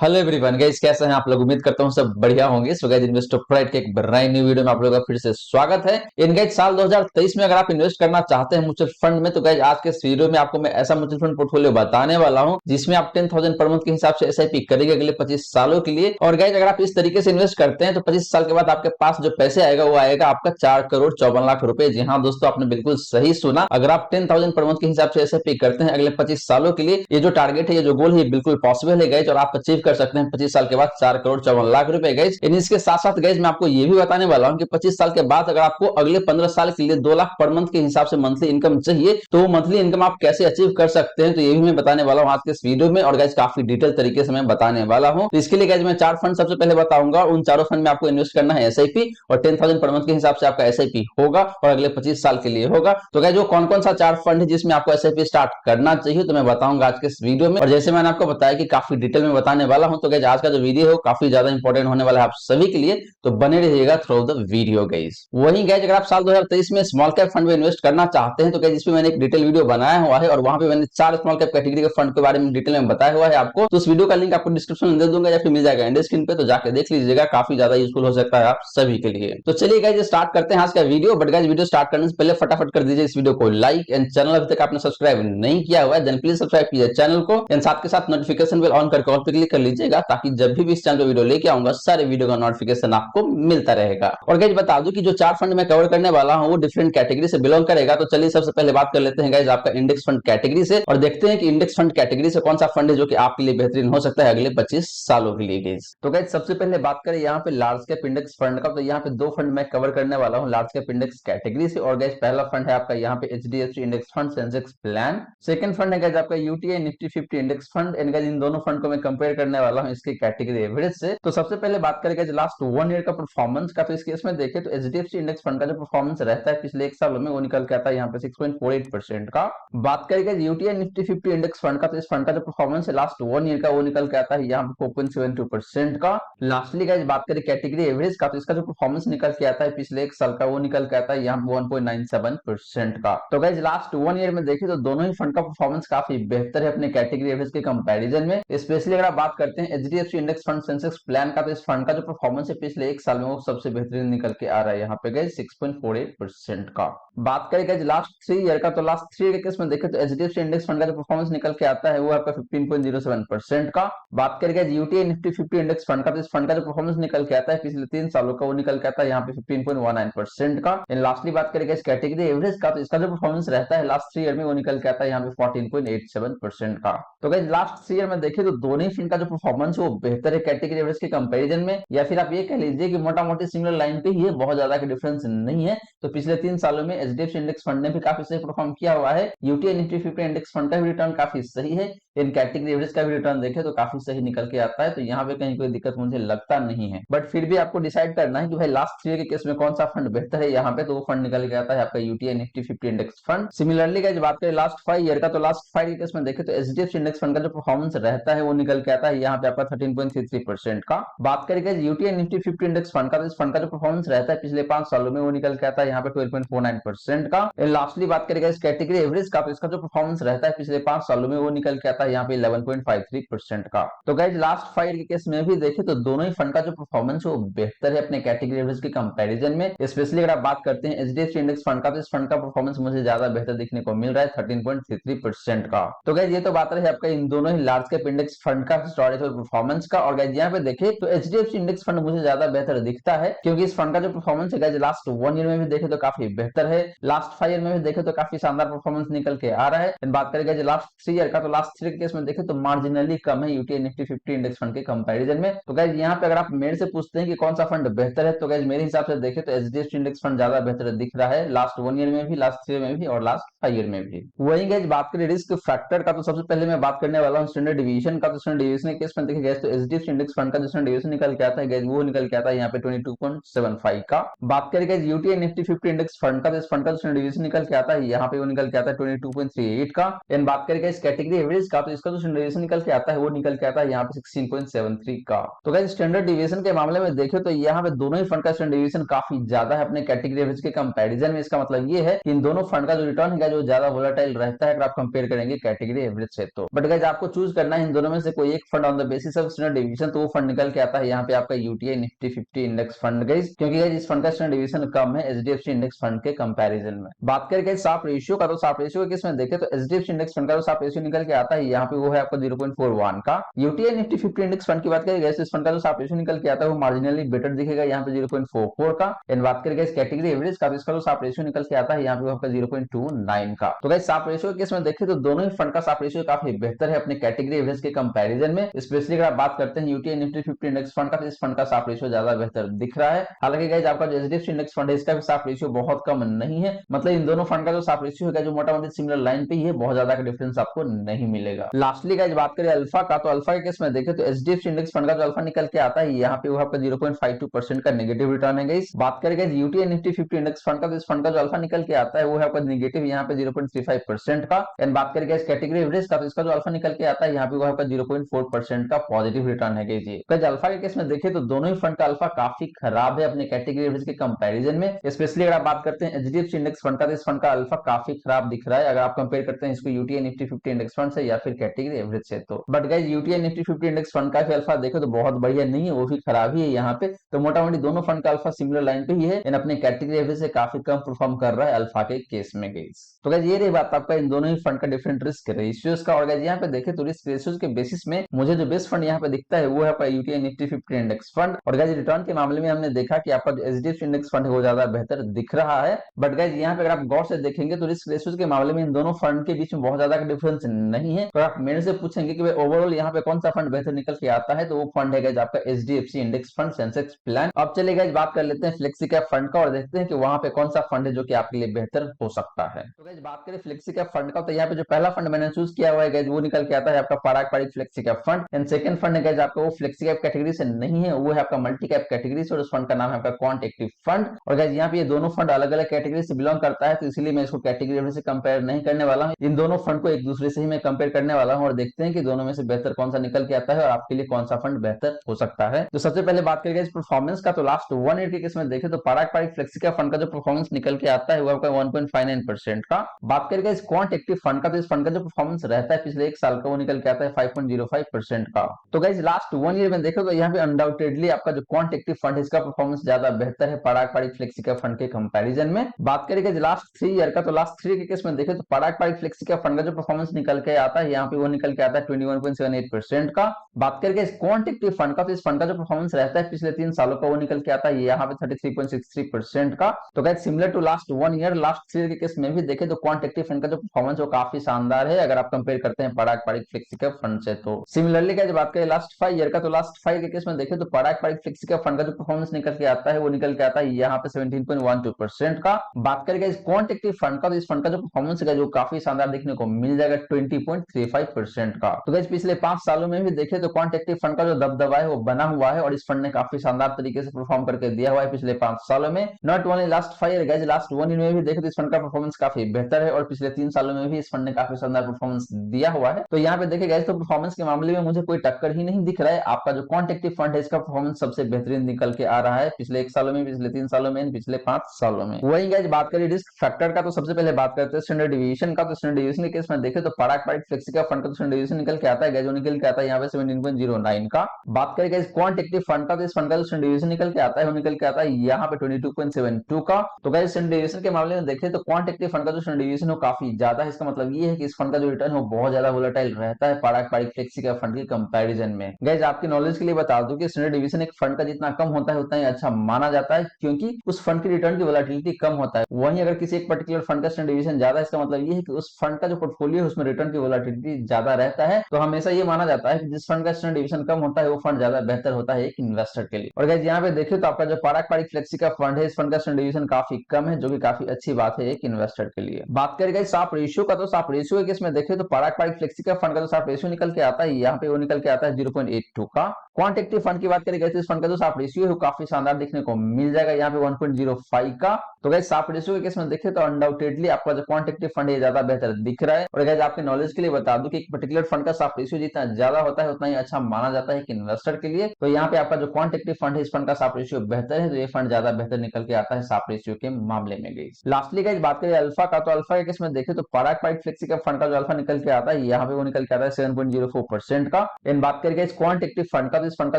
Hello everyone guys, कैसे हैं आप लोग। उम्मीद करता हूं सब बढ़िया होंगे। सो गाइस, इन्वेस्टर प्राइड के एक ब्रांड न्यू वीडियो में आप लोगों का फिर से स्वागत है। इन गाइस, साल 2023 में अगर आप इन्वेस्ट करना चाहते हैं म्यूचुअल फंड में, तो गाइस आज के इस वीडियो में आपको मैं ऐसा म्यूचुअल फंड पोर्टफोलियो बताने वाला हूं जिसमें आप 10,000 पर मंथ के हिसाब से एसआईपी करेंगे अगले 25 सालों के लिए। और गाइस, अगर आप इस तरीके से इन्वेस्ट करते हैं तो 25 साल के बाद आपके पास जो पैसे आएगा वो आएगा आपका 4 करोड़ 54 लाख रुपए। जी हाँ दोस्तों, आपने बिल्कुल सही सुना। अगर आप 10,000 पर मंथ के हिसाब से एसआईपी करते हैं अगले 25 सालों के लिए, ये जो टारगेट है, ये जो गोल है, बिल्कुल पॉसिबल है गाइस, और आप अचीव कर सकते हैं 25 साल के बाद 4 करोड़ 54 लाख रुपए गाइस। इसके साथ साथ गाइस मैं आपको ये भी बताने वाला हूं कि 25 साल के बाद अगर आपको अगले 15 साल के लिए 2 लाख पर मंथ के हिसाब से मंथली इनकम चाहिए तो वो मंथली इनकम आप कैसे अचीव कर सकते हैं, तो ये भी मैं बताने वाला हूं आज के इस वीडियो में। और गाइस काफी डिटेल तरीके से मैं बताने वाला हूं। तो इसके लिए गाइस मैं 4 फंड सबसे पहले बताऊंगा। उन चारों फंड में आपको इन्वेस्ट करना है एसआईपी, और 10,000 पर मंथ के हिसाब से आपका एसआईपी होगा और अगले 25 साल के लिए होगा। तो गाइस जो कौन कौन सा 4 फंड है जिसमें आपको एसआईपी स्टार्ट करना चाहिए, तो मैं बताऊंगा आज के इस वीडियो में। और जैसे मैंने आपको बताया कि काफी डिटेल में बताने वाला हूं, तो गाइस आज का जो वीडियो है काफी ज्यादा इंपॉर्टेंट होने वाला है आप सभी के लिए, तो बने रहिएगा थ्रू द वीडियो गाइस। वहीं गाइस अगर आप साल 2023 में स्मॉल कैप फंड में इन्वेस्ट करना चाहते हैं तो गाइस इसमें मैंने एक डिटेल वीडियो बनाया हुआ है और वहां पे मैंने 4 स्मॉल कैप कैटेगरी के फंड के बारे में डिटेल में बताया हुआ है आपको। तो उस वीडियो का लिंक आपको डिस्क्रिप्शन में दे दूंगा या फिर मिल जाएगा एंड स्क्रीन पे, तो जाके देख लीजिएगा, काफी ज्यादा यूजफुल हो सकता है आप सभी के लिए। तो चलिए गाइस स्टार्ट करते हैं आज का video. But guys video start करने से पहले फटाफट कर दीजिए इस वीडियो को लाइक, एंड चैनल अभी तक आपने सब्सक्राइब नहीं किया हुआ है देन प्लीज सब्सक्राइब कीजिए चैनल को, एंड साथ के साथ नोटिफिकेशन बेल ऑन करके ऑल पे क्लिक कर लीजिएगा, ताकि जब भी इस चैनल पे वीडियो लेके आऊंगा सारे वीडियो का नोटिफिकेशन आपको मिलता रहेगा। और गाइस बता दूं कि जो 4 फंड मैं कवर करने वाला हूं वो डिफरेंट कैटेगरी से बिलोंग करेगा। तो चलिए सबसे पहले बात कर लेते हैं गाइस आपका इंडेक्स फंड कैटेगरी से, और देखते हैं कि इंडेक्स फंड कैटेगरी से कौन सा फंड है जो कि आपके लिए बेहतरीन हो सकता है अगले 25 सालों के लिए गाइस। तो गाइस सबसे पहले बात करें यहाँ पे लार्ज कैप इंडेक्स फंड का, तो यहाँ पे 2 फंड मैं कवर करने वाला हूँ लार्ज कैप इंडेक्स कैटेगरी से। और गाइस पहला फंड है आपका यहाँ पे HDFC index fund Sensex plan. Second fund है गाइस आपका UTI Nifty 50 index fund. And guys in दोनों फंड को मैं कंपेयर करने वाला हूँ इसकी कैटेगरी एवरेज से। तो सबसे पहले बात करेंगे लास्ट 1 ईयर का परफॉर्मेंस का, तो इस केस में देखें तो एचडीएफसी इंडेक्स फंड का जो परफॉर्मेंस रहता है पिछले 1 साल में वो निकल के आता है यहाँ पे 6.48% का। बात करेंगे यूटीआई निफ्टी 50 इंडेक्स फंड का, तो इस फंड का जो परफॉर्मेंस है लास्ट 1 ईयर का वो निकल के आता है यहाँ पे 4.72% का। लास्टली गाइस बात करें कैटेगरी एवरेज का, तो इसका जो परफॉर्मेंस निकल के आता है पिछले 1 साल का वो निकल के आता है यहाँ पे 1.97% का। तो गाइस लास्ट 1 ईयर में देखें तो दोनों ही फंड का परफॉर्मेंस काफी बेहतर है अपने कैटेगरी एवरेज के कंपैरिजन में। स्पेशली अगर आप बात करते हैं HDFC index fund Sensex plan का, तो इस फंड का जो परफॉर्मेंस है पिछले 1 साल में वो सबसे बेहतरीन निकल के आ रहा है यहाँ पे गाइस 6.48% का। बात करें गाइस लास्ट 3 ईयर का, तो लास्ट 3 ईयर के केस में देखें तो एचडीएफसी इंडेक्स फंड का जो परफॉर्मेंस निकल के आता है वो आपका 15.07% का। बात करें guys UTI Nifty 50 index fund का, तो इस फंड का जो परफॉर्मेंस निकल के आता है पिछले 3 सालों का वो निकल के आता है यहाँ पे 15.19% का। एंड लास्टली बात करें गाइस कैटेगरी एवरेज का, तो इसका जो परफॉर्मेंस रहता है लास्ट 3 ईयर में वो निकल के आता है यहाँ पे 14.87% का। तो गाइस लास्ट 3 ईयर में देखें तो दोनों ही फंड का जो परफॉर्मेंस है वो बेहतर है कैटेगरी एवरेज के कंपैरिजन में, या फिर आप ये कह लीजिए कि मोटा मोटी सिमिलर लाइन पे ही है, बहुत ज्यादा का डिफरेंस नहीं है। तो पिछले 3 सालों में एचडीएफसी इंडेक्स फंड ने भी काफी सही परफॉर्म किया हुआ है। यूटीआई निफ्टी 50 इंडेक्स फंड का भी रिटर्न काफी सही है। इन कैटेगरी एवरेज का भी रिटर्न देखें तो काफी सही निकल के आता है, तो यहाँ पे कहीं कोई दिक्कत मुझे लगता नहीं है। बट फिर भी आपको डिसाइड करना है कि भाई लास्ट 3 ईयर के केस में कौन सा फंड बेहतर है यहाँ पे, तो वो फंड निकल के आता है आपका UTI Nifty 50 index fund. Similarly guys बात करें लास्ट 5 ईयर का, तो लास्ट 5 के केस में देखें तो एचडीएफसी इंडेक्स फंड का जो परफॉर्मेंस रहता है वो निकल के आता है यहाँ पे आपका 13.33% का। बात करें guys UTI Nifty 50 index fund का, तो इस फंड का जो परफॉर्मेंस रहता है पिछले 5 सालों में वो निकल के आता है यहाँ पे 12.49% का। लास्टली बात करें गाइस कैटेगरी एवरेज का, तो इसका जो परफॉर्मेंस रहता है पिछले 5 सालों में वो निकल के आता है यहाँ पे 11.53% का। तो गाइस लास्ट 5 के केस में भी देखें तो दोनों ही फंड का जो परफॉर्मेंस है वो बेहतर है अपने कैटेगरी एवरेज के कंपैरिजन में। स्पेशली अगर आप बात करते हैं एचडीएफसी इंडेक्स फंड का, तो इस फंड का परफॉर्मेंस मुझे ज्यादा बेहतर देखने को मिल रहा है 13.33% का। तो गाइस ये तो बात रही आपका इन दोनों ही लार्ज कैप इंडेक्स फंड का हिस्टोरिकल परफॉर्मेंस का। और गाइस यहाँ पे देखें तो एचडीएफसी इंडेक्स फंड मुझे ज्यादा बेहतर दिखता है, क्योंकि इस फंड का जो परफॉर्मेंस है गाइस लास्ट 1 ईयर में भी देखें तो काफी बेहतर है, लास्ट 5 ईयर में भी देखें तो काफी शानदार परफॉर्मेंस निकल के आ रहा है। बात करेंगे लास्ट 3 ईयर का, तो लास्ट 3 के केस में देखें तो मार्जिनली कम है यूटीआई निफ्टी 50 इंडेक्स फंड के कंपैरिजन में। तो गाइस यहाँ पे अगर आप मेरे से पूछते हैं कि कौन सा फंड बेहतर है, तो गाइस मेरे हिसाब से देखें तो एचडीएफसी इंडेक्स फंड ज्यादा बेहतर दिख रहा है लास्ट 1 ईयर में भी, लास्ट 3 ईयर में भी और लास्ट 5 ईयर में भी। वही गाइस बात करें रिस्क फैक्टर का, तो सबसे पहले मैं बात करने वाला हूँ स्टैंडर्ड डिवीजन का। तो स्टैंडर्ड डिवीजन के केस में देखिए गाइस तो एचडीएफसी इंडेक्स फंड का जो स्टैंडर्ड डिवीजन निकल के आता है गाइस वो निकल के आता है यहाँ पे 22.75 का। बात करें guys UTI Nifty 50 index fund का, तो इस फंड का जो स्टैंडर्ड डिवीजन निकल के आता है यहाँ पे वो निकल के आता है 22.38 का। एंड बात करें गाइस कैटेगरी एवरेज का, तो इसका जो स्टैंडर्ड डिविएशन निकल के आता है वो निकल के आता है यहाँ पे 16.73 का। तो गाइस स्टैंडर्ड डिविएशन के मामले में देखें तो यहाँ पे दोनों ही फंड का स्टैंडर्ड डिविएशन काफी ज्यादा है अपने कैटेगरी एवरेज के कंपैरिजन में। इसका मतलब ये है कि इन दोनों फंड का जो रिटर्न है जो ज्यादा वोलेटाइल रहता है अगर आप कंपेयर करेंगे कैटेगरी एवरेज से तो। बट गाइस आपको चूज करना है इन दोनों में से कोई एक fund on the basis of standard deviation, तो वो फंड निकल के आता है यहाँ पे आपका UTI Nifty 50 index fund guys, क्योंकि गाइस इस फंड का स्टैंडर्ड डिविएशन कम है एचडीएफसी इंडेक्स फंड के कंपैरिजन में। बात करें साफ रेशियो का, तो साफ रेशियो के केस में देखें तो एचडीएफसी इंडेक्स फंड का जो साफ रेशियो निकल के आता है यहाँ पे वो है आपका 0.41 का। यूटीआई निफ्टी 50 इंडेक्स फंड की बात करें इस फंड का जो साफ रेशियो निकल के आता है वो मार्जिनली बेटर दिखेगा यहाँ पे 0.44 का। एंड बात करें इस कैटेगरी एवरेज का, तो इसका जो साफ रेशियो निकल के आता है यहाँ पे आपका 0.29 का। तो गाइस साफ रेशियो के केस में देखें तो दोनों ही फंड का साफ रेशियो काफी बेहतर है अपने कैटेगरी एवरेज के कंपैरिजन में। स्पेशली अगर आप बात करते हैं यूटीआई निफ्टी 50 इंडेक्स फंड का, तो इस फंड का साफ रेशियो ज्यादा बेहतर दिख रहा है। हालांकि गाइस आपका जो एचडीएफसी इंडेक्स फंड है इसका भी साफ रेशियो बहुत कम नहीं है, मतलब इन दोनों फंड का जो साफ रेशियो है जो मोटा मोटी सिमिलर लाइन पे ही है, बहुत ज्यादा का डिफरेंस आपको नहीं मिलेगा। लास्टली गाइस बात करें अल्फा का, तो अल्फा के केस में देखें तो एचडीएफसी इंडेक्स फंड का जो अल्फा निकल के आता है यहाँ पे वो आपका 0.52% का नेगेटिव रिटर्न है गाइस। बात करें guys UTI Nifty 50 index fund का, तो इस फंड का जो अल्फा निकल के आता है वो है आपका नेगेटिव यहाँ पे 0.35% का। एंड बात करें गाइस कैटेगरी एवरेज का, तो इसका जो अल्फा निकल के आता है यहाँ पे वो आपका 0.4% का पॉजिटिव रिटर्न है गाइस। गाइस अल्फा के केस में देखें तो दोनों ही फंड का अल्फा काफी खराब है अपने कैटेगरी एवरेज के कंपैरिजन में। स्पेशली अगर आप बात करते हैं एचडीएफसी इंडेक्स फंड का, तो इस फंड का अल्फा काफी खराब दिख रहा है अगर आप कंपेयर करते हैं इसको यूटीआई निफ्टी 50 इंडेक्स फंड से या फिर कैटेगरी एवरेज से तो। But guys UTI Nifty 50 index fund का भी अल्फा देखो तो बहुत बढ़िया नहीं है, वो भी खराब ही है यहाँ पे। तो मोटा मोटी दोनों फंड का अल्फा सिमिलर लाइन पे ही है, इन अपने कैटेगरी एवरेज से काफी कम परफॉर्म कर रहा है अल्फा के केस में गाइस। तो गाइस ये रही बात आपका इन दोनों ही फंड का डिफरेंट रिस्क रेशियोज का। और गाइस यहाँ पे देखें तो रिस्क रेशियोज के बेसिस में मुझे जो बेस्ट फंड यहाँ पे दिखता है वो है आपका यूटीआई निफ्टी 50 इंडेक्स फंड। और गाइस रिटर्न के मामले में हमने देखा कि आपका जो एचडीएफसी इंडेक्स फंड है वो ज्यादा बेहतर दिख रहा है। बट गाइस यहाँ पे अगर आप गौर से देखेंगे तो रिस्क रेशियोज के मामले में इन दोनों फंड के बीच में बहुत ज्यादा का डिफरेंस नहीं है। तो आप मेरे से पूछेंगे कि ओवरऑल यहाँ पे कौन सा फंड बेहतर निकल के आता है, तो वो फंड है गाइस आपका HDFC index fund Sensex plan. अब चलिए गाइस बात कर लेते हैं फ्लेक्सी कैप फंड का और देखते हैं कि वहां पे कौन सा फंड है जो कि आपके लिए बेहतर हो सकता है। तो गाइस बात करें फ्लेक्सी कैप फंड का, तो यहाँ पे जो पहला फंड मैंने चूज किया हुआ है गाइस वो निकल के आता है आपका पारंपरिक flexi cap fund. And second fund है गाइस आपका वो फ्लेक्सी कैप कैटेगरी से नहीं है, वो है आपका मल्टी कैप कैटेगरी से और उस फंड का नाम है आपका क्वांट एक्टिव फंड। और गाइस यहाँ पे ये दोनों फंड अलग अलग कैटेगरी से बिलोंग करता है, तो इसलिए मैं इसको कैटेगरी एवरेज से कंपेयर नहीं करने वाला हूँ। इन दोनों फंड को एक दूसरे से ही मैं कंपेयर करने वाला हूँ और देखते हैं कि दोनों में से बेहतर कौन सा निकल के आता है और आपके लिए कौन सा फंड बेहतर हो सकता है। तो सबसे पहले बात करेंगे इस परफॉर्मेंस का, तो लास्ट 1 ईयर के केस में देखें तो पारंपरिक फ्लेक्सी कैप फंड का जो परफॉर्मेंस निकल के आता है वो आपका 1.59% का। बात करेंगे इस क्वांट एक्टिव फंड का, तो इस फंड का जो परफॉर्मेंस रहता है पिछले एक साल का वो निकल के आता है 5.05% का। तो गाइस लास्ट 1 ईयर में देखो तो यहाँ पे अनडाउटेडली आपका जो क्वांट एक्टिव फंड है इसका परफॉर्मेंस ज्यादा बेहतर है पारंपरिक फ्लेक्सी कैप फंड के कंपैरिजन में। बात करेंगे लास्ट 3 ईयर का, तो लास्ट 3 के केस में देखें तो पारंपरिक फ्लेक्सी कैप फंड का जो परफॉर्मेंस निकल के आता है यहाँ पे वो निकल के आता है 21.78% का। बात करके इस क्वांट एक्टिव फंड का, तो इस फंड का जो परफॉर्मेंस रहता है पिछले 3 सालों का वो निकल के आता है यहाँ पे 33.63% का। तो guys similar to last 1 year last 3 year के केस में भी देखें तो क्वांट एक्टिव फंड का जो परफॉर्मेंस वो काफी शानदार है अगर आप कंपेयर करते हैं पारंपरिक फ्लेक्सी कैप फंड से। तो सिमिलरली गाइस बात करें लास्ट 5 ईयर का, तो लास्ट 5 के केस में देखें तो पारंपरिक फ्लेक्सी कैप फंड का जो परफॉर्मेंस निकल के आता है वो निकल के आता है यहाँ पे 17.12% का। बात करें इस क्वांट एक्टिव फंड का, तो इस फंड का जो परफॉर्मेंस है जो काफी शानदार देखने को मिल जाएगा 20.35% का। तो गाइस पिछले 5 सालों में भी देखें तो क्वांट एक्टिव फंड का जो दबदबा है वो बना हुआ है और इस फंड ने काफी शानदार तरीके से परफॉर्म करके दिया हुआ है पिछले 5 सालों में। Not only last 5 year guys last 1 year में भी देखें तो इस फंड का परफॉर्मेंस काफी बेहतर है और पिछले 3 सालों में भी इस फंड ने काफी शानदार परफॉर्मेंस दिया हुआ है। तो यहाँ पे देखें गाइस तो परफॉर्मेंस के मामले में मुझे कोई टक्कर ही नहीं दिख रहा है। आपका जो क्वांट एक्टिव फंड है इसका परफॉर्मेंस सबसे बेहतरीन निकल के आ रहा है पिछले 1 सालों में, पिछले 3 सालों में, पिछले 5 सालों में। वही गाइस बात करें रिस्क फैक्टर का, तो सबसे पहले बात करते हैं स्टैंडर्ड डिवीजन का। तो स्टैंडर्ड डिवीजन के केस में देखें तो पारंपरिक फ्लेक्सी कैप फंड का स्टैंडर्ड डिवीजन निकल के आता है गाइस, जो निकल के आता है यहाँ पे 17.09 का। बात करें गाइस क्वांट एक्टिव फंड का, तो इस फंड का जो स्टैंडर्ड डिवीजन निकल के आता है वो निकल के आता है यहाँ पे 22.72 का। तो गाइस स्टैंडर्ड डिवीजन के मामले में देखें तो क्वांट एक्टिव फंड का जो स्टैंडर्ड डिवीजन है काफी ज्यादा है। इसका मतलब ये है कि इस फंड का जो रिटर्न है वो बहुत ज्यादा वोलेटाइल रहता है पारंपरिक फ्लेक्सी कैप फंड के कंपैरिजन में। गाइस आपकी नॉलेज के लिए बता दूं कि स्टैंडर्ड डिवीजन एक फंड का जितना कम होता है उतना ही अच्छा माना जाता है, क्योंकि उस फंड की रिटर्न की वोलेटिलिटी कम होता है। वहीं अगर किसी एक पर्टिकुलर फंड का स्टैंडर्ड डिवीजन ज्यादा है, इसका मतलब ये है कि उस फंड का जो पोर्टफोलियो है उसमें रिटर्न की वोलेटिलिटी ज्यादा रहता है। तो हमेशा ये माना जाता है कि जिस फंड का स्टैंडर्ड डिवीजन कम होता है वो फंड ज्यादा बेहतर होता है एक इन्वेस्टर के लिए। और गाइस यहाँ पे देखिए तो आपका जो पारंपरिक फ्लेक्सी का फंड है इस फंड का स्टैंडर्ड डिवीजन काफी कम है, जो कि काफी अच्छी बात है एक इन्वेस्टर के लिए। बात करें गाइस साफ रेशियो का, तो साफ रेशियो के केस में देखें तो पारंपरिक फ्लेक्सी का फंड का जो साफ रेशियो निकल के आता है यहाँ पे वो निकल के आता है 0.82 का। क्वांट एक्टिव फंड की बात करें गाइस इस फंड का जो साफ रेशियो है वो काफी शानदार देखने को मिल जाएगा यहाँ पे 1.05 का। तो गाइस साफ रेशियो के केस में देखें तो अनडाउटेडली आपका जो क्वांटिटेटिव फंड है ज्यादा बेहतर दिख रहा है। और गाइस आपके नॉलेज के लिए बता दूं कि एक पर्टिकुलर फंड का साफ रेशियो जितना ज्यादा होता है उतना ही अच्छा माना जाता है कि इन्वेस्टर के लिए। तो यहाँ पे आपका जो क्वांटिटेटिव फंड है इस फंड का साफ रेशियो बेहतर है, तो ये फंड ज्यादा बेहतर निकल के आता है साफ रेशियो के मामले में। गाइस लास्टली गाइस बात करें अल्फा का, तो अल्फा के केस में देखें तो पराग पाइट फ्लेक्सी का फंड का जो अल्फा निकल के आता है यहाँ पे वो निकल के आता है 7.04% का। इन बात करें इस क्वांटिटेटिव फंड का, तो इस फंड का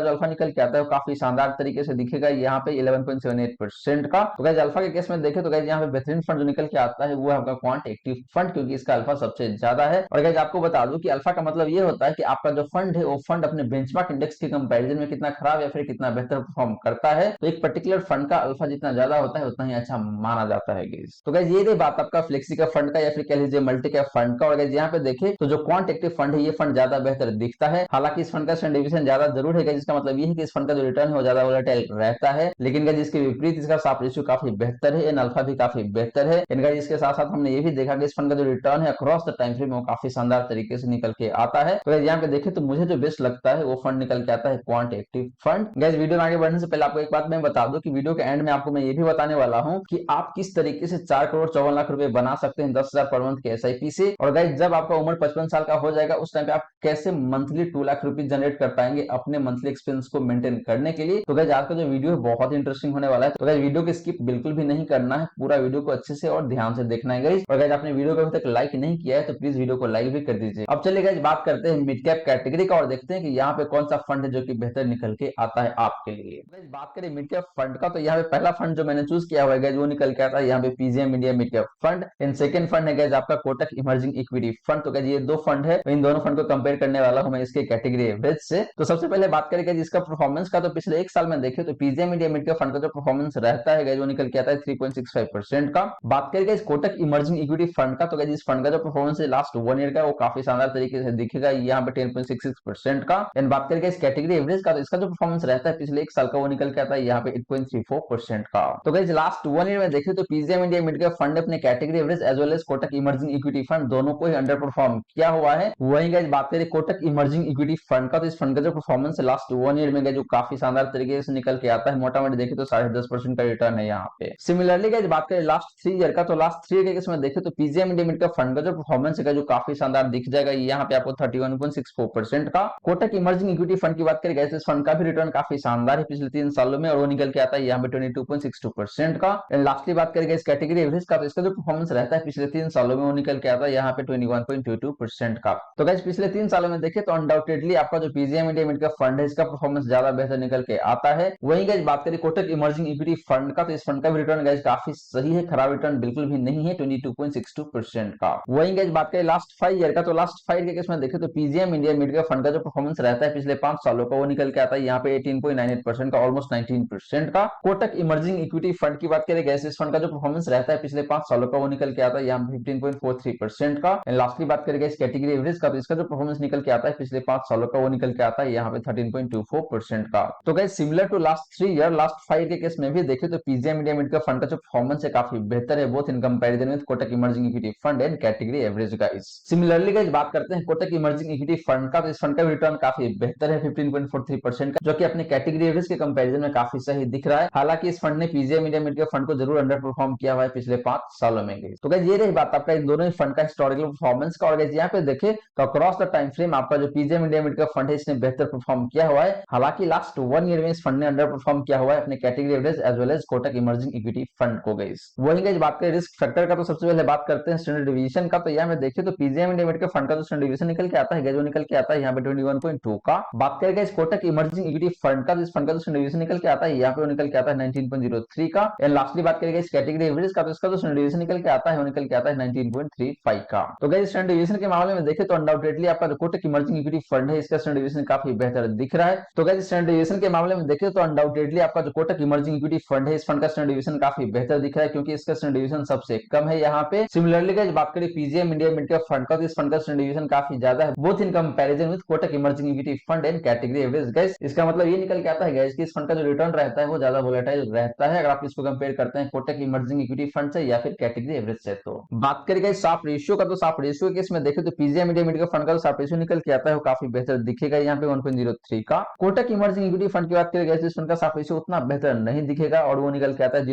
जो अल्फा निकल के आता है वो काफी शानदार तरीके से दिखेगा यहाँ पे 11.78% का। तो गाइस अल्फा के केस में देखें तो गाइस यहाँ पे बेहतरीन फंड जो निकल के आता है वो है आपका क्वांट एक्टिव फंड, क्योंकि इसका अल्फा सबसे ज्यादा है। और गाइस आपको बता दूं कि अल्फा का मतलब ये होता है कि आपका जो फंड है वो फंड अपने बेंचमार्क इंडेक्स के कंपैरिजन में कितना खराब या फिर कितना बेहतर परफॉर्म करता है। तो एक पर्टिकुलर फंड का अल्फा जितना ज्यादा होता है उतना ही अच्छा माना जाता है गाइस। तो गाइस ये रही बात आपका फ्लेक्सी का फंड का या फिर कह लीजिए मल्टी कैप फंड का। और गाइस यहाँ पे देखें तो जो क्वांट एक्टिव फंड है ये फंड ज्यादा बेहतर दिखता है। हालांकि इस फंड का स्टैंडर्ड डेविएशन ज्यादा जरूर है, जिसका मतलब ये है कि इस फंड का जो रिटर्न है वो ज्यादा वोलेटाइल रहता है। लेकिन गाइस इसके विपरीत इसका साफ रेशियो काफी बेहतर है, इन अल्फा भी काफी बेहतर है। इनका इसके साथ साथ हमने ये भी देखा कि इस फंड का जो रिटर्न है अक्रॉस द टाइम फ्रेम वो काफी शानदार तरीके से निकल के आता है। तो यहाँ पे देखें तो मुझे जो बेस्ट लगता है वो फंड निकल के आता है Quant active fund. Guys video में आगे बढ़ने से पहले आपको एक बात मैं बता दूं कि वीडियो के एंड में आपको मैं ये भी बताने वाला हूं कि आप किस तरीके से 4 करोड़ 54 लाख रुपए बना सकते हैं 10,000 पर मंथ के एसआईपी से। और गाइस जब आपका उम्र 55 साल का हो जाएगा उस टाइम पे आप कैसे मंथली 2 लाख रुपए जनरेट कर पाएंगे अपने मंथली एक्सपेंस को मेंटेन करने के लिए। तो गाइस आज का जो वीडियो है बहुत ही इंटरेस्टिंग होने वाला है। तो गाइस वीडियो को स्किप बिल्कुल भी नहीं करना है, पूरा वीडियो को अच्छे से और ध्यान से देखना है गाइस। और गाइस आपने वीडियो को अभी तक लाइक नहीं किया है तो प्लीज वीडियो को लाइक भी कर दीजिए। अब चलिए गाइस बात करते हैं मिड कैप कैटेगरी का और देखते हैं कि यहाँ पे कौन सा फंड है जो कि बेहतर निकल के आता है आपके लिए। गाइस बात करें मिड कैप फंड का, तो यहाँ पे पहला फंड जो मैंने चूज किया हुआ है गाइस वो निकल के आता है यहाँ पे PGM India mid cap fund. In second fund है गाइस आपका कोटक इमर्जिंग इक्विटी फंड। तो गाइस ये दो फंड है, इन दोनों फंड को कंपेयर करने वाला हूं मैं इसके कैटेगरी एवरेज से। तो सबसे पहले बात करें गाइस इसका परफॉर्मेंस का, तो पिछले एक साल में देखे तो PGM India mid cap fund का जो परफॉर्मेंस रहता है गाइस वो निकल के आता है 3.65% का। बात करें guys Kotak emerging equity fund का, तो गाइस इस फंड का जो परफॉर्मेंस है लास्ट 1 ईयर का वो काफी शानदार तरीके से दिखेगा यहाँ पे 10.66% का। एंड बात करें गाइस कैटेगरी एवरेज का, तो इसका जो परफॉर्मेंस रहता है पिछले एक साल का वो निकल के आता है यहाँ पे 8.34% का। तो गाइस लास्ट 1 ईयर में देखे तो PGM India mid cap fund अपने category average as well as Kotak emerging equity fund दोनों को ही अंडर परफॉर्म किया हुआ है। वहीं गाइस बात करें कोटक इमर्जिंग इक्विटी फंड का, तो इस फंड का जो परफॉर्मेंस है लास्ट 1 ईयर में जो काफी शानदार तरीके से निकल के आता है, मोटा मोटी देखे तो 10.5% का रिटर्न है यहाँ पे। सिमिलरली गाइस बात करें लास्ट 3 ईयर का, तो लास्ट 3 ईयर के इसमें देखे तो PGM India mid cap fund का जो परफॉर्मेंस है जो काफी शानदार दिख जाएगा यहाँ पे आपको 31.64% का। कोटक इमर्जिंग इक्विटी फंड की बात करें गाइस इस फंड का भी रिटर्न काफी शानदार है पिछले 3 सालों में और वो निकल के आता है यहाँ पे 22.62% का। एंड लास्टली बात करें इस कैटेगरी एवरेज का, तो इसका जो परफॉर्मेंस रहता है पिछले 3 सालों में वो निकल के आता है यहाँ पे 21.22% का। तो गाइस पिछले 3 सालों में देखें तो अनडाउटेडली आपका जो PGM India mid cap fund है इसका परफॉर्मेंस ज्यादा बेहतर निकल के आता है। वहीं गाइस बात करें कोटक इमर्जिंग इक्विटी फंड का, तो इस फंड का भी रिटर्न गाइस काफी सही है, खराब रिटर्न बिल्कुल भी नहीं है, 22.62% का। वहीं गाइस बात करें लास्ट 5 ईयर का, तो लास्ट 5 ईयर के केस में देखें तो PGM India mid cap fund का जो परफॉर्मेंस रहता है पिछले 5 सालों का वो निकल के आता है यहाँ पे 18.98% का, ऑलमोस्ट 19% का। कोटक इमर्जिंग इक्विटी फंड की बात करें गाइस इस फंड का जो परफॉर्मेंस रहता है पिछले 5 सालों का वो निकल के आता है यहाँ पे 15.43% का। एंड लास्टली बात करें इस कैटेगरी एवरेज का, तो इसका जो परफॉर्मेंस निकल के आता है पिछले 5 सालों का वो निकल के आता है यहाँ पे 13.24% का। तो guys similar to last 3 year last 5 के केस में भी देखें तो PGM India mid cap fund का जो परफॉर्मेंस है काफी बेहतर है both in comparison with Kotak emerging equity fund and category average guys. Similarly guys बात करते हैं कोटक इमर्जिंग इक्विटी फंड का, तो इस फंड का रिटर्न काफी बेहतर है 15.43% का, जो कि अपने कैटेगरी एवरेज के कंपैरिजन में काफी सही दिख रहा है। हालांकि इस फंड ने PGM India mid cap fund को जरूर अंडर परफॉर्म किया हुआ है पिछले 5 सालों में। तो गाइस ये रही बात आपका इन दोनों ही फंड का हिस्टोरिकल परफॉर्मेंस का। और गाइस यहाँ पे देखें तो अक्रॉस द टाइम फ्रेम आपका जो PGM India mid cap fund है इसने बेहतर परफॉर्म किया हुआ है। हालांकि लास्ट 1 ईयर में इस फंड ने अंडर परफॉर्म किया हुआ है अपने category average as well as Kotak emerging equity fund को गाइस। वहीं गाइस बात करें रिस्क फैक्टर का, तो सबसे पहले बात करते हैं स्टैंडर्ड डिवीजन का। तो यहाँ में देखें तो PGM India mid cap fund का जो स्टैंडर्ड डिवीजन निकल के आता है जो निकल के आता है यहाँ पे 21.2 का। बात करें guys Kotak emerging equity fund का, इस फंड का जो स्टैंडर्ड डिवीजन निकल के आता है यहाँ पे वो निकल के आता है 19.03 का। एंड लास्टली बात करें इस कैटेगरी एवरेज का, तो इसका जो स्टैंडर्ड डिवीजन निकल के आता है वो निकल के आता है 19.35 का। तो गाइस स्टैंडर्ड डिवीजन के मामले में देखें तो अनडाउटेडली आपका जो कोटक इमर्जिंग इक्विटी फंड है इसका स्टैंडर्ड डिवीजन काफी बेहतर दिख रहा है। तो गाइस स्टैंडर्ड डिवीजन के मामले में देखें तो अनडाउटेडली आपका जो कोटक इमर्जिंग इक्विटी फंड है इस फंड का स्टैंडर्ड डिवीजन काफी बेहतर दिख रहा है क्योंकि इसका स्टैंडर्ड डिवीजन सबसे कम है यहाँ पे। सिमिलरली गाइस बात करें PGM India mid cap fund का, तो इस फंड का स्टैंडर्ड डिवीजन काफी ज्यादा है both in comparison with Kotak emerging equity fund and category average guys. इसका मतलब ये निकल के आता है गाइस कि इस फंड का जो रिटर्न रहता है वो ज्यादा वोलेटाइल रहता है अगर आप इसको कंपेयर करते हैं कोटक इमर्जिंग इक्विटी फंड से या फिर कैटेगरी एवरेज से। तो बात करें गाइस साफ रेशियो का, तो साफ रेशियो के केस में देखें तो PGM India mid cap fund का जो साफ रेशियो निकल के आता है वो काफी बेहतर दिखेगा यहाँ पे 1.03 का। कोटक इमर्जिंग इक्विटी फंड की बात करें गाइस इस फंड का साफ रेशियो उतना बेहतर नहीं दिखेगा और वो निकल के आता है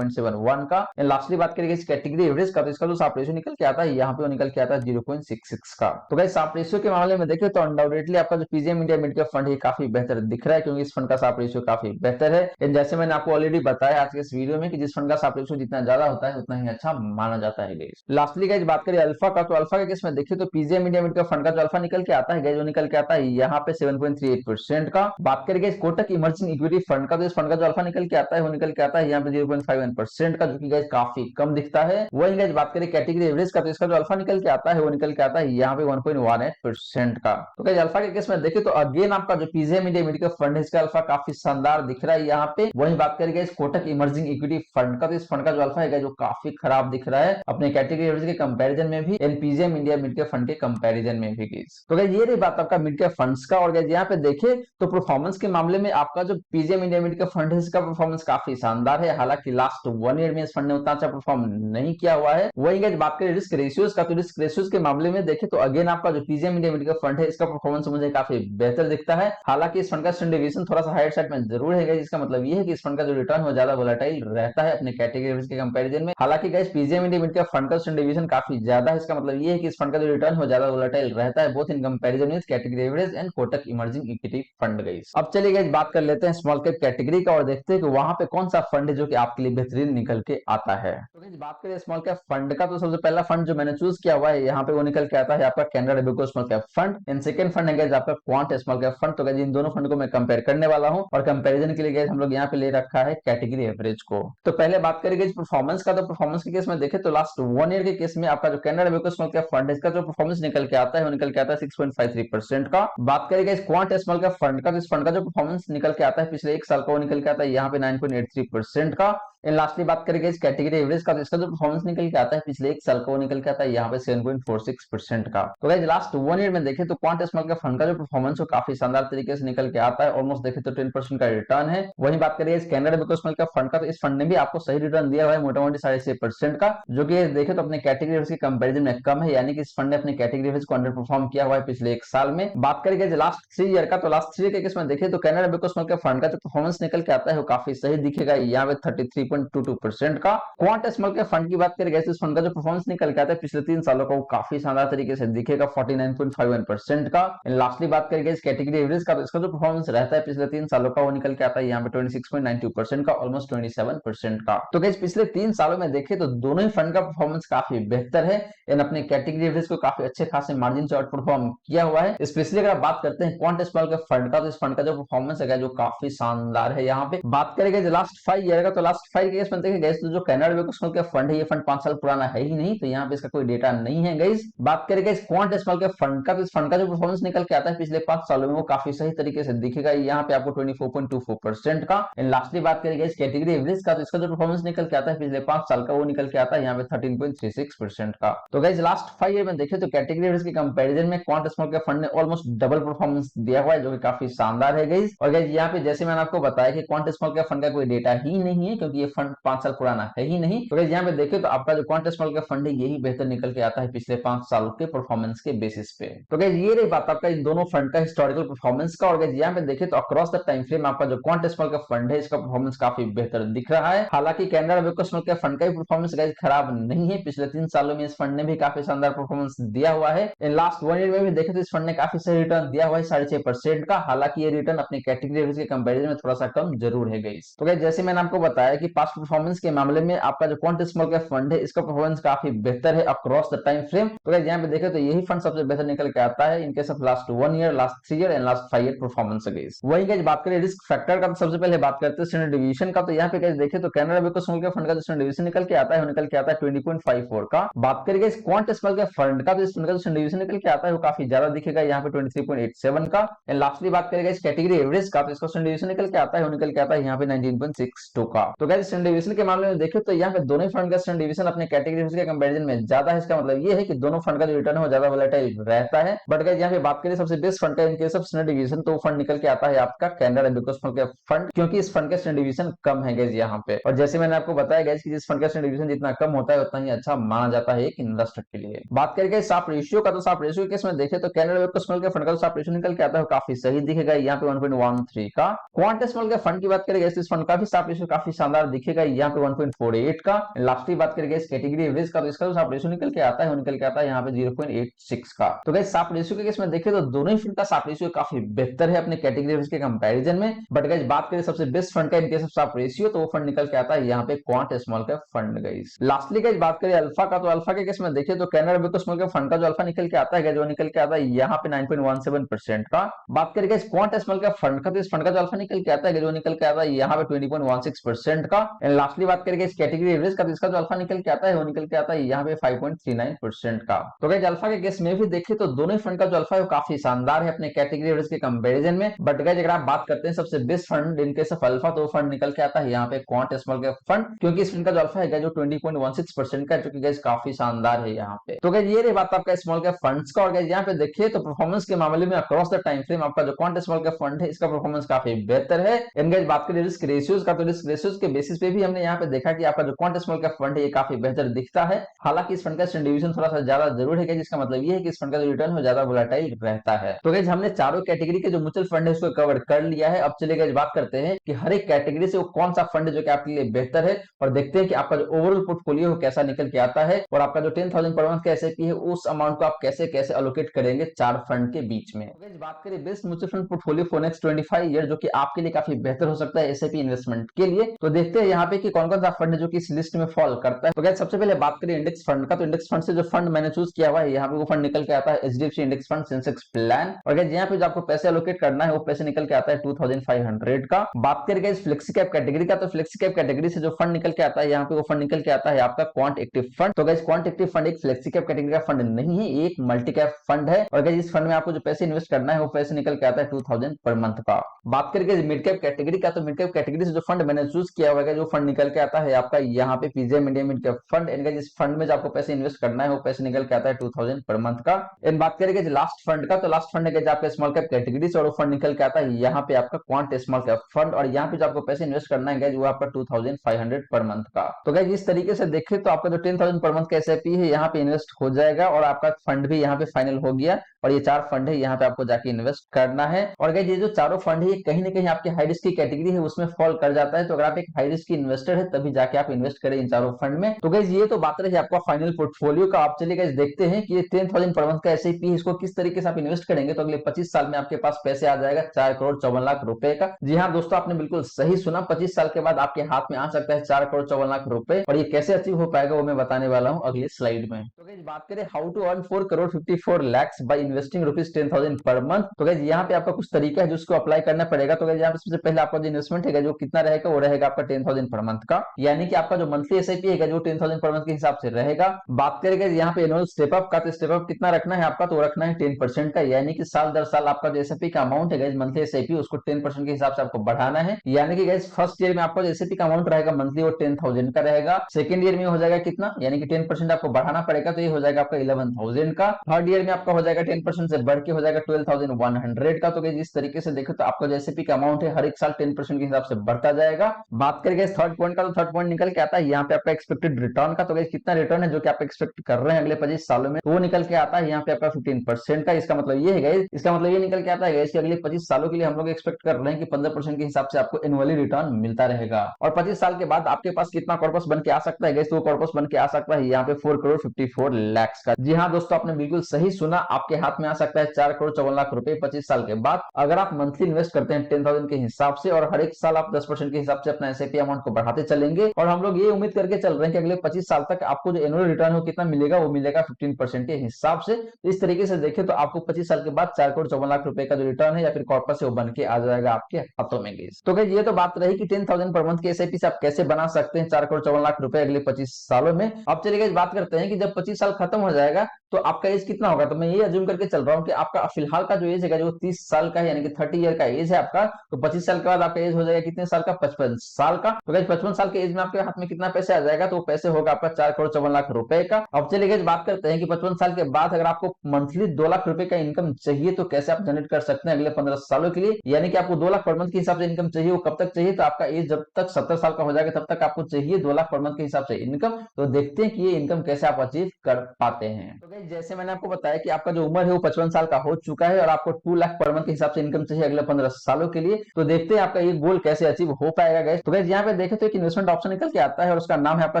0.71 का। लास्टली बात करेंगे इस कैटेगरी एवरेज का, तो इसका जो साफ रेशियो निकल के आता है यहाँ पे वो निकल के आता है 0.66 का। तो गाइस साफ रेशियो के मामले में देखें तो अनडाउटेडली आपका जो PGM India mid cap fund है काफी बेहतर दिख रहा है, क्योंकि इस फंड का साफ रेशियो काफी बेहतर है। जैसे मैंने आपको ऑलरेडी बताया आज के इस वीडियो में कि जिस फंड का साफ रेशियो जितना ज्यादा होता है उतना ही अच्छा माना जाता है गाइस। लास्टली गाइस बात करें अल्फा का, तो अल्फा के केस में देखिए तो PGM India mid cap fund का जो अल्फा निकल के आता है गाइस वो निकल के आता है यहाँ पे 7.38% का। बात करें guys Kotak emerging equity fund का, तो इस फंड का जो अल्फा निकल के आता है वो निकल के आता है यहाँ पे 0.51% का, जो कि गाइस काफी कम दिखता है। वही गाइस बात करें कैटेगरी एवरेज का, तो इसका जो अल्फा निकल के आता है वो निकल के आता है यहाँ पे 1.18% का। तो गाइस अल्फा के केस में देखिए तो अगेन आपका जो PGM India mid cap fund है इसका अल्फा काफी शानदार दिख रहा है यहाँ पे। वही बात करें guys Kotak emerging equity fund का, तो इस फंड का जो अल्फा है जो काफी खराब दिख रहा है अपने कैटेगरी एवरेज के कंपैरिजन में भी, PGM India mid cap fund के कंपैरिजन में भी गाइस। तो गाइस ये रही बात आपका मिड कैप फंड्स का। और गाइस यहाँ पे देखे तो परफॉर्मेंस के मामले में आपका जो PGM India mid cap fund है इसका परफॉर्मेंस काफी शानदार है। हालांकि लास्ट 1 ईयर में इस फंड ने उतना अच्छा परफॉर्म नहीं किया हुआ है। वही गाइस बात करें रिस्क रेशियोज का, तो रिस्क रेशियोज के मामले में देखे तो अगेन आपका जो PGM India mid cap fund है इसका परफॉर्मेंस मुझे काफी बेहतर दिखता है। हालांकि इस फंड का स्टैंडर्ड डेविएशन थोड़ा सा हायर साइड में जरूर है, जिसका मतलब ये है कि इस फंड का जो रिटर्न हो ज्यादा वोलेटाइल रहता है अपने कैटेगरी के कंपैरिजन में। हालांकि guys PGM India mid cap fund का स्टैंडर्ड डेविएशन काफी ज्यादा है, इसका मतलब ये है कि इस फंड का जो रिटर्न हो ज्यादा वोलेटाइल रहता है both in comparison with category average and Kotak emerging equity fund guys. अब चलिए गाइस बात कर लेते हैं स्मॉल कैप कैटेगरी का और देखते हैं कि वहां पे कौन सा फंड है जो कि आपके लिए बेहतरीन निकल के आता है। तो गाइस बात करें स्मॉल कैप फंड का, तो सबसे पहला फंड जो मैंने चूज किया हुआ है यहाँ पे वो निकल के आता है आपका Canara Robeco small cap fund. And second fund है गाइस आपका क्वांट स्मॉल कैप फंड। तो गाइस इन दोनों फंड को मैं कंपेयर करने वाला हूं और कंपैरिजन के लिए गाइस हम लोग यहाँ पे ले रखा है कैटेगरी एवरेज को। तो पहले बात करेंगे परफॉर्मेंस का, तो परफॉर्मेंस के केस में देखें तो लास्ट 1 ईयर के केस में आपका जो Canara Robeco small cap fund है इसका जो परफॉर्मेंस निकल के आता है वो निकल के आता है 6.53% का। बात करेंगे इस क्वांट स्मॉल कैप फंड का, तो इस फंड का जो परफॉर्मेंस निकल के आता है पिछले एक साल का वो निकल के आता है यहाँ पे 9.83% का। एंड लास्टली बात करेंगे इस कैटेगरी एवरेज का, तो इसका जो परफॉर्मेंस निकल के आता है पिछले एक साल का वो निकल के आता है यहाँ पे 7.46% का। तो गाइस लास्ट 1 ईयर में देखें तो क्वांट स्मॉल कैप फंड का जो परफॉर्मेंस है काफी शानदार तरीके से निकल के आता है। ऑलमोस्ट देखें तो 10% का रिटर्न है। वही बात करिए इस Canara Robeco small cap fund का, तो इस फंड ने भी आपको सही रिटर्न दिया हुआ है मोटामोटी 6.5% का, जो कि देखे तो अपने कैटेगरी एवरेज के कंपैरिजन में कम है। यानी कि इस फंड ने अपने कैटेगरी एवरेज को अंडर परफॉर्म किया हुआ है पिछले एक साल में। बात करेंगे लास्ट 3 ईयर का, तो लास्ट 3 ईयर के केस में देखें तो Canara Robeco small cap fund का जो परफॉर्मेंस निकल के आता है वो काफी सही दिखेगा यहाँ पे 33.22% का। क्वांट स्मॉल कैप फंड की बात करेंगे इस फंड का जो परफॉर्मेंस निकल के आता है पिछले 3 सालों का वो काफी शानदार तरीके से दिखेगा 49.51% का। लास्टली बात करेंगे इस कैटेगरी एवरेज का, तो इसका जो परफॉर्मेंस रहता है पिछले 3 सालों का वो निकल के आता है यहाँ पे 26.92% का, ऑलमोस्ट 27% का। तो गाइस पिछले 3 सालों में देखें तो दोनों ही फंड का परफॉर्मेंस काफी बेहतर है एंड अपने कैटेगरी एवरेज को काफी अच्छे खासे मार्जिन से आउट परफॉर्म किया हुआ है। स्पेशली अगर आप बात करते हैं क्वांट स्मॉल कैप फंड का, तो इस फंड का जो परफॉर्मेंस है जो काफी शानदार है। यहाँ पे बात करेंगे लास्ट 5 ईयर का, तो लास्ट 5 केस में देखें गाइस तो जो Canara Robeco small cap fund है ये फंड 5 साल पुराना है ही नहीं, तो यहाँ पे इसका कोई डेटा नहीं है गाइस। बात करेंगे इस क्वांट स्मॉल कैप फंड का, तो इस फंड का जो परफॉर्मेंस निकल के आता है पिछले 5 सालों में वो काफी सही तरीके से दिखेगा यहाँ पे आपको 24.24% का। एंड लास्टली बात करेंगे इस कैटेगरी एवरेज का, तो इसका जो परफॉर्मेंस निकल के आता है पिछले 5 साल का वो निकल के आता है यहाँ पे 13.36% का। तो गाइस लास्ट 5 ईयर में देखें तो कैटेगरी एवरेज के कंपैरिजन में क्वांट स्मॉल कैप फंड ने ऑलमोस्ट डबल परफॉर्मेंस दिया हुआ है, जो कि काफी शानदार है गाइस। और गाइस यहाँ पे जैसे मैंने आपको बताया कि क्वांट स्मॉल कैप फंड का कोई डेटा ही नहीं है क्योंकि ये फंड 5 साल पुराना है ही नहीं। तो गाइस यहाँ पे देखें तो आपका जो क्वांट स्मॉल कैप फंड है यही बेहतर निकल के आता है पिछले 5 सालों के परफॉर्मेंस के बेसिस पे। तो गाइस ये रही बात आपका इन दोनों फंड का हिस्टोरिकल परफॉर्मेंस का। और गाइस यहाँ पे देखें तो अक्रॉस द टाइम फ्रेम आपका जो क्वांट स्मॉल कैप फंड है इसका परफॉर्मेंस काफी बेहतर दिख रहा है। हालांकि Canara Robeco small cap fund का भी परफॉर्मेंस गाइस खराब नहीं है, पिछले 3 सालों में इस फंड ने भी काफी शानदार परफॉर्मेंस दिया हुआ है। लास्ट 1 ईयर में भी देखें तो इस फंड ने काफी सही रिटर्न दिया हुआ है 6.5% का। हालांकि ये रिटर्न अपने कैटेगरी एवरेज के कंपैरिजन में थोड़ा सा कम जरूर है गाइस। तो गाइस जैसे मैंने आपको बताया कि पास्ट परफॉर्मेंस के मामले में आपका जो क्वांट स्मॉल कैप फंड है इसका परफॉर्मेंस काफी बेहतर है अक्रॉस द टाइम फ्रेम। तो गाइस यहाँ पे देखें तो यही फंड सबसे बेहतर निकल के आता है इन case of last 1 year, last 3 year and last 5 year performance guys. वही गाइस बात करें रिस्क फैक्टर का, तो सबसे पहले बात करते हैं स्टैंडर्ड डिवीजन का। तो यहाँ पे गाइस देखें तो Canara Robeco small cap fund का जो स्टैंडर्ड डिवीजन निकल के आता है वो निकल के आता है 20.54 का। बात करेंगे इस क्वांट स्मॉल कैप फंड का, तो इस फंड का जो स्टैंडर्ड डिवीजन निकल के आता है वो काफी ज्यादा दिखेगा यहाँ पे 23.87 का। एंड लास्टली बात करेंगे इस कैटेगरी एवरेज का, तो इसका स्टैंडर्ड डिवीजन निकल के आता है वो निकल के आता है यहाँ पे 19.62 का। तो गाइस स्टैंडर्ड डिवीजन के मामले में देखें तो यहाँ पे दोनों फंड का स्टैंडर्ड डिवीजन अपने कैटेगरी एवरेज के कंपैरिजन में ज्यादा है। इसका मतलब ये है कि दोनों फंड का जो रिटर्न है वो ज्यादा वोलेटाइल रहता है। बट गाइस यहाँ पे बात करें सबसे बेस्ट फंड का in case of standard division, तो फंड निकल के आता है आपका Canara Robeco small cap fund, क्योंकि इस फंड का स्टैंडर्ड डिवीजन कम है गाइस यहाँ पे। और जैसे मैंने आपको बताया गाइस कि जिस फंड का स्टैंडर्ड डिवीजन जितना कम होता है उतना ही अच्छा माना जाता है एक इन्वेस्टर के लिए। बात करेंगे साफ रेशियो का, तो साफ रेशियो केस में देखें तो Canara Robeco small cap fund का साफ रेशियो निकल के आता है काफी सही दिखेगा यहाँ पे 1.13 का। क्वांट स्मॉल कैप फंड की बात करेंगे इस फंड का भी साफ रेशियो काफी शानदार दिखेगा यहाँ पे 1.48 का। लास्टली बात करेंगे इस कैटेगरी एवरेज का, तो इसका जो साप रेशियो निकल के आता है वो निकल के आता है यहाँ पे 0.86 का। तो गाइस साप रेशियो के केस में देखें तो दोनों ही फंड का साप रेशियो काफी बेहतर है अपने कैटेगरी एवरेज के कंपैरिजन में। बट गाइस बात करें सबसे बेस्ट फंड का in case of Sharpe ratio, तो वो फंड निकल के आता है यहाँ पे Quant small cap fund guys. Lastly guys बात करें अल्फा का, तो अल्फा के केस में देखें तो Canara bank small cap fund का जो अल्फा निकल के आता है जो निकल के आता है यहाँ पे 9.17% का। बात करें guys quant small cap fund का, तो इस फंड का जो अल्फा निकल के आता है जो निकल के आता है यहाँ पे 20.16% का। एंड लास्टली बात करेंगे इस कैटेगरी एवरेज का, तो इसका जो अल्फा निकल के आता है वो निकल के आता है यहाँ पे 5.39% का। तो गाइस अल्फा के केस में भी देखें तो दोनों ही फंड का जो अल्फा है वो काफी शानदार है अपने कैटेगरी एवरेज के कंपैरिजन में। बट गाइस अगर आप बात करते हैं सबसे best fund in case of alpha, तो फंड निकल के आता है यहाँ पे क्वांट स्मॉल कैप फंड, क्योंकि इस फंड का जो अल्फा है जो 20.16% का, जो कि गाइस काफी शानदार है यहाँ पे। तो गाइस ये रही बात आपका स्मॉल कैप फंड्स का। और गाइस यहाँ पे देखिए तो परफॉर्मेंस के मामले में अक्रॉस द टाइम फ्रेम आपका जो क्वांट स्मॉल कैप फंड है इसका परफॉर्मेंस काफी बेहतर है। एंड गाइस बात करें रिस्क रेशियोज का, तो रिस्क रेशियोज के बेसिस पे भी हमने यहाँ पे देखा कि आपका जो क्वांट स्मॉल कैप फंड है ये काफी बेहतर दिखता है। हालांकि इस फंड का डिस्ट्रीब्यूशन थोड़ा सा ज्यादा जरूर है, जिसका मतलब ये है कि इस फंड का जो रिटर्न है ज्यादा वोलेटाइल रहता है। तो गाइस हमने चारों कैटेगरी के जो म्यूचुअल फंड है उसको कवर कर लिया है। अब चलिए गाइस बात करते हैं कि हर एक कैटेगरी से वो कौन सा फंड जो कि आपके लिए बेहतर है, और देखते हैं कि आपका जो ओवरऑल पोर्टफोलियो है कैसा निकल के आता है, और आपका जो 10,000 पर मंथ का एसआईपी है उस अमाउंट को आप कैसे कैसे अलोकेट करेंगे चार फंड के बीच में। तो बात करें best mutual fund portfolio for next 25 year, जो कि आपके लिए काफी बेहतर हो सकता है एसआईपी इन्वेस्टमेंट के लिए। तो देखते हैं यहाँ पे कि कौन कौन सा फंड है जो कि इस लिस्ट में फॉल करता है। तो गाइस सबसे पहले बात करें इंडेक्स फंड का, तो इंडेक्स फंड से जो फंड मैंने चूज किया हुआ है यहाँ पे वो फंड निकल के आता है HDFC index fund Sensex plan. और गाइस यहाँ पे जो आपको पैसे अलोकेट करना है वो पैसे निकल के आता है 2500 का। बात करें गाइस फ्लेक्सी कैप कैटेगरी का, तो फ्लेक्सी कैप कैटेगरी से जो फंड निकल के आता है यहाँ पे वो फंड निकल के आता है आपका क्वांट एक्टिव फंड। तो गाइस क्वांट एक्टिव फंड एक फ्लेक्सी कैप कैटेगरी का फंड नहीं है, एक मल्टी कैप फंड है। और गाइस इस फंड में आपको जो पैसे इन्वेस्ट करना है वो पैसे निकल के आता है 2000 पर मंथ का। बात करके मिड कैप कैटेगरी का, तो मिड कैप कैटेगरी से जो फंड मैंने चूज किया हुआ है जो फंड निकल के आता है आपका यहाँ पे PGM India mid cap fund. इनका जिस फंड में जो आपको पैसे इन्वेस्ट करना है वो पैसे निकल के आता है 2000 पर मंथ का। इन बात करेंगे लास्ट फंड का, तो लास्ट फंड है आपका स्मॉल कैप कैटेगरी से, और वो फंड निकल के आता है यहाँ पे आपका क्वांट स्मॉल कैप फंड। और यहाँ पे जो आपको पैसे इन्वेस्ट करना है वो आपका 2500 पर मंथ का। तो गाइस इस तरीके से देखें तो आपका जो 10,000 पर मंथ का एसआईपी है यहाँ पे इन्वेस्ट हो जाएगा, और आपका फंड भी यहाँ पे फाइनल हो गया। और ये चार फंड है यहाँ पे आपको जाके इन्वेस्ट करना है। और गाइस ये जो चारों फंड है ये कहीं ना कहीं आपके हाई रिस्क की कैटेगरी है उसमें फॉल कर जाता है। तो अगर आप एक हाई रिस्क की इन्वेस्टर है तभी जाके आप इन्वेस्ट करें इन चारों फंड में। तो गाइस ये तो बात रही आपका फाइनल पोर्टफोलियो का। आप चलिए गाइस देखते हैं कि ये 10,000 पर मंथ का एसआईपी है इसको किस तरीके से आप इन्वेस्ट करेंगे तो अगले 25 साल में आपके पास पैसे आ जाएगा 4,54,00,000 रुपए का। जी हाँ दोस्तों, आपने बिल्कुल सही सुना, 25 साल के बाद आपके हाथ में आ सकता है 4,54,00,000 रुपए। और ये कैसे अचीव हो पाएगा वो मैं बताने वाला हूँ अगली स्लाइड में। तो गाइस बात करें how to earn 4,54,00,000 by investing ₹10,000 per month. तो गाइस यहाँ पे आपका कुछ तरीका है जिसको अप्लाई करना पड़ेगा। तो गाइस यहाँ पे सबसे पहले आपका जो इन्वेस्टमेंट है जो कितना रहेगा वो रहेगा आपका 10,000 पर मंथ का, यानी कि आपका जो मंथली एसआईपी है जो 10,000 पर मंथ के हिसाब से रहेगा। बात करेंगे यहाँ पे एनुअल स्टेप अप का, तो स्टेप अप कितना रखना है आपका, तो रखना है 10% का, यानी कि साल दर साल आपका जो एसआईपी का अमाउंट है मंथली एसआईपी उसको 10% के हिसाब से आपको बढ़ाना है। यानी कि गाइस फर्स्ट ईयर में आपका जो एसआईपी का अमाउंट रहेगा मंथली वो 10,000 का रहेगा। सेकंड ईयर में हो जाएगा कितना, यानी कि 10% आपको बढ़ाना पड़ेगा, तो ये हो जाएगा आपका 11,000 का। थर्ड ईयर में आपका हो जाएगा 10% से बढ़ के हो जाएगा 12,100 का। तो गाइस इस तरीके से देखो तो आपका जो एसआईपी का अमाउंट है हर एक साल 10% के हिसाब से बढ़ता जाएगा। बात करेंगे थर्ड पॉइंट का, तो थर्ड पॉइंट निकल के आता है यहाँ पे आपका एक्सपेक्टेड रिटर्न का। तो गाइस कितना रिटर्न है जो कि आप एक्सपेक्ट कर रहे हैं अगले 25 सालों में, तो वो निकल के आता है यहाँ पे आपका 15% का। इसका मतलब ये है गाइस, इसका मतलब ये निकल के आता है गाइस कि अगले 25 सालों के लिए हम लोग एक्सपेक्ट कर रहे हैं कि 15% के हिसाब से आपको एनुअली रिटर्न मिलता रहेगा। और 25 साल के बाद आपके पास कितना कॉर्पस बन के आ सकता है गाइस, तो कॉर्पस बन के आ सकता है यहाँ पे 4,54,00,000 का। जी हाँ दोस्तों, आपने बिल्कुल सही सुना, आपके हाथ में आ सकता है 4,54,00,000 रुपए 25 साल के बाद, अगर आप मंथली इन्वेस्ट करते हैं 10,000 के हिसाब से, और हर एक साल आप 10% के हिसाब से अपना एसआईपी अमाउंट को बढ़ाते चलेंगे। और हम लोग ये उम्मीद करके चल रहे हैं कि अगले 25 साल तक आपको जो एनुअल रिटर्न हो कितना मिलेगा, वो मिलेगा 15% के हिसाब से। इस तरीके से देखें तो आपको 25 साल के बाद 4,54,00,000 रुपए का जो रिटर्न है या फिर कॉर्पस है वो बन के आ जाएगा आपके हाथों में। तो गाइस ये तो बात रही कि 10,000 पर मंथ के एसआईपी से आप कैसे बना सकते हैं 4,54,00,000 रुपए अगले 25 सालों में। अब चलिए गाइस बात करते हैं कि जब 25 साल खत्म हो जाएगा तो आपका एज कितना होगा। तो मैं ये अज्यूम करके चल रहा हूँ कि आपका फिलहाल का जो एज है जो 30 साल का है, यानी कि 30 ईयर का एज है आपका। तो 25 साल के बाद आपका एज हो जाएगा कितने साल का, 55 साल का। तो गाइस 55 साल के एज में आपके हाथ में कितना पैसे आ जाएगा, तो पैसे होगा आपका 4,54,00,000 रुपए का। अब चलिए गाइस बात करते हैं कि 55 साल के बाद अगर आपको मंथली 2 लाख रुपए का इनकम चाहिए तो कैसे आप जनरेट कर सकते हैं अगले 15 सालों के लिए। यानी कि आपको 2 लाख पर मंथ के हिसाब से इनकम चाहिए, वो कब तक चाहिए, तो आपका एज जब तक 70 साल का हो जाएगा तब तक आपको चाहिए 2 लाख पर मंथ के हिसाब से इनकम। तो देखते हैं कि ये इनकम कैसे आप अचीव कर पाते हैं। तो जैसे मैंने आपको बताया कि आपका जो उम्र है वो 55 साल का हो चुका है और आपको 2 लाख पर मंथ के हिसाब से इनकम चाहिए अगले 15 सालों के लिए। तो देखते हैं आपका ये गोल कैसे अचीव हो पाएगा गाइस। तो गाइस यहाँ पे देखें तो एक इन्वेस्टमेंट ऑप्शन निकल के आता है और उसका नाम है आपका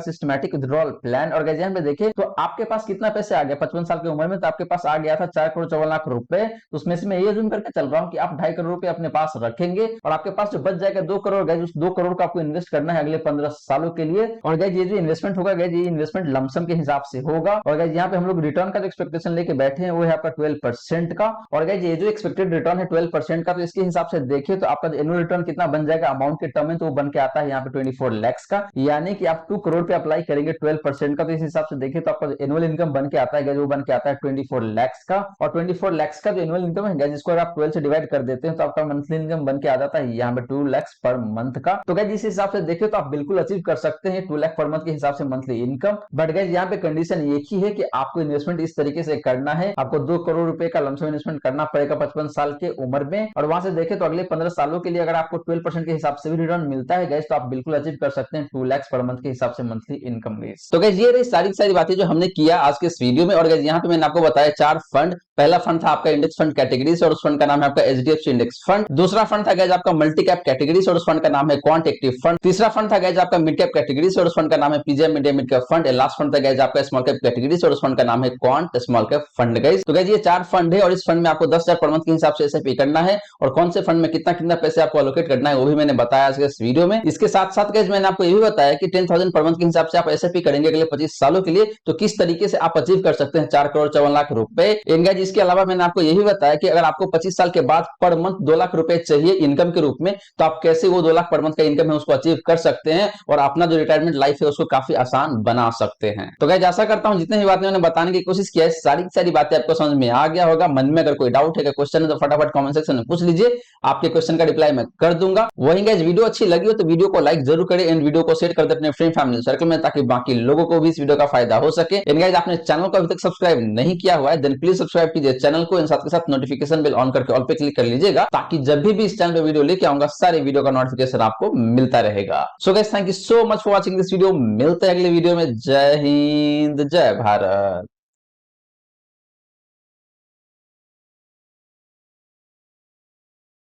सिस्टमैटिक विड्रॉल प्लान। और गाइस यहाँ पे देखें तो आपके पास कितना पैसे आ गया 55 साल की उम्र में, तो आपके पास आ गया था 4 करोड़ 54 लाख रुपए। तो उसमें से मैं ये जूम करके चल रहा हूँ कि आप 2.5 करोड़ रुपए अपने पास रखेंगे और आपके पास जो बच जाएगा 2 करोड़, गाइस उस 2 करोड़ को आपको इन्वेस्ट करना है अगले 15 सालों के लिए। और गाइस ये जो इन्वेस्टमेंट होगा गाइस, ये इन्वेस्टमेंट लमसम के हिसाब से होगा। और गाइस यहाँ पे हम लोग रिटर्न का जो एक्सपेक्टेशन लेके बैठे हैं वो है आपका 12% का। और गाइस ये जो एक्सपेक्टेड रिटर्न है 12% का, तो इसके हिसाब से देखिए तो आपका एनुअल रिटर्न कितना बन जाएगा अमाउंट के टर्म में, तो वो बन के आता है यहाँ पे 24 lakhs का। यानी कि आप 2 करोड़ पे अप्लाई करेंगे 12% का, तो इस हिसाब से देखिए तो आपका एनुअल इनकम बन के आता है वो बन के आता है 24 lakhs का। और 24 lakhs का जो एनुअल इनकम है जिसको अगर आप 12 से डिवाइड कर देते हैं तो आपका मंथली इनकम बन के आ जाता है यहाँ पे 2 lakhs पर मंथ का। तो गाइस इस हिसाब से देखिए तो आप बिल्कुल अचीव कर सकते हैं 2 लाख पर मंथ के हिसाब से मंथली इनकम। बट गाइस यहाँ पे कंडीशन एक ही है कि आपको इन्वेस्टमेंट इस तरीके से करना है, आपको 2 करोड़ रुपए का लमसम इन्वेस्टमेंट करना पड़ेगा 55 साल के उम्र में। और वहां से देखें तो अगले 15 सालों के लिए अगर आपको 12% के हिसाब से भी रिटर्न मिलता है गाइस, तो आप बिल्कुल अचीव कर सकते हैं 2 लाख पर मंथ के हिसाब से मंथली इनकम गाइस। तो गाइस ये रही सारी बातें जो हमने किया आज के इस वीडियो में। और गाइस यहाँ पे मैंने आपको बताया 4 फंड। पहला फंड था आपका इंडेक्स फंड कैटेगरी से और उस फंड का नाम है आपका एचडीएफसी इंडेक्स फंड। दूसरा फंड था गाइस आपका मल्टी कैप कैटेगरी से और उस फंड का नाम है क्वांट एक्टिव फंड। तीसरा फंड था गाइस आपका मिड कैप कैटेगरी से और उस फंड का नाम है PGIM India mid cap fund. Last fund था गाइस आपका स्मॉल कैप कैटेगरी से और उस फंड का नाम है Quant small cap fund guys. तो गाइस ये 4 फंड है और इस फंड में आपको 10,000 पर मंथ के हिसाब से एसआईपी करना है और कौन से फंड में कितना कितना पैसे आपको एलोकेट करना है वो भी मैंने बताया आज के इस वीडियो में। इसके साथ साथ गाइस मैंने आपको ये भी बताया कि 10,000 पर मंथ के हिसाब से आप एसआईपी करेंगे अगले 25 सालों के लिए, तो किस तरीके से आप अचीव कर सकते हैं 4 करोड़ 54 लाख रुपए। गाइस इसके अलावा मैंने आपको यही बताया कि अगर आपको 25 साल के बाद पर मंथ 2 लाख रुपए चाहिए इनकम के रूप में, तो आप कैसे वो 2 लाख पर मंथ का इनकम है उसको अचीव कर सकते हैं और अपना जो रिटायरमेंट लाइफ है उसको काफी आसान बना सकते हैं। तो गाइस आशा करता हूं जितनी भी बातें मैंने बताने की कोशिश किया है सारी बातें आपको समझ में आ गया होगा। मन में अगर कोई डाउट है, क्वेश्चन है, तो फटाफट कमेंट सेक्शन में पूछ लीजिए, आपके क्वेश्चन का रिप्लाई मैं कर दूंगा। वही गाइस वीडियो अच्छी लगी हो तो वीडियो को लाइक जरूर करें एंड वीडियो को शेयर कर दे अपने फ्रेंड फैमिली सर्कल में ताकि बाकी लोगों को भी इस वीडियो का फायदा हो सके। एंड गाइस आपने चैनल को अभी तक सब्सक्राइब नहीं किया हुआ है देन प्लीज सब्सक्राइब कीजिए चैनल को, साथ के साथ नोटिफिकेशन बेल ऑन करके ऑल पे क्लिक कर लीजिएगा ताकि जब भी इस चैनल पे वीडियो लेके आऊंगा सारे वीडियो का नोटिफिकेशन आपको मिलता रहेगा। So guys thank you so much for watching this video. मिलते हैं अगले वीडियो में। जय हिंद जय भारत।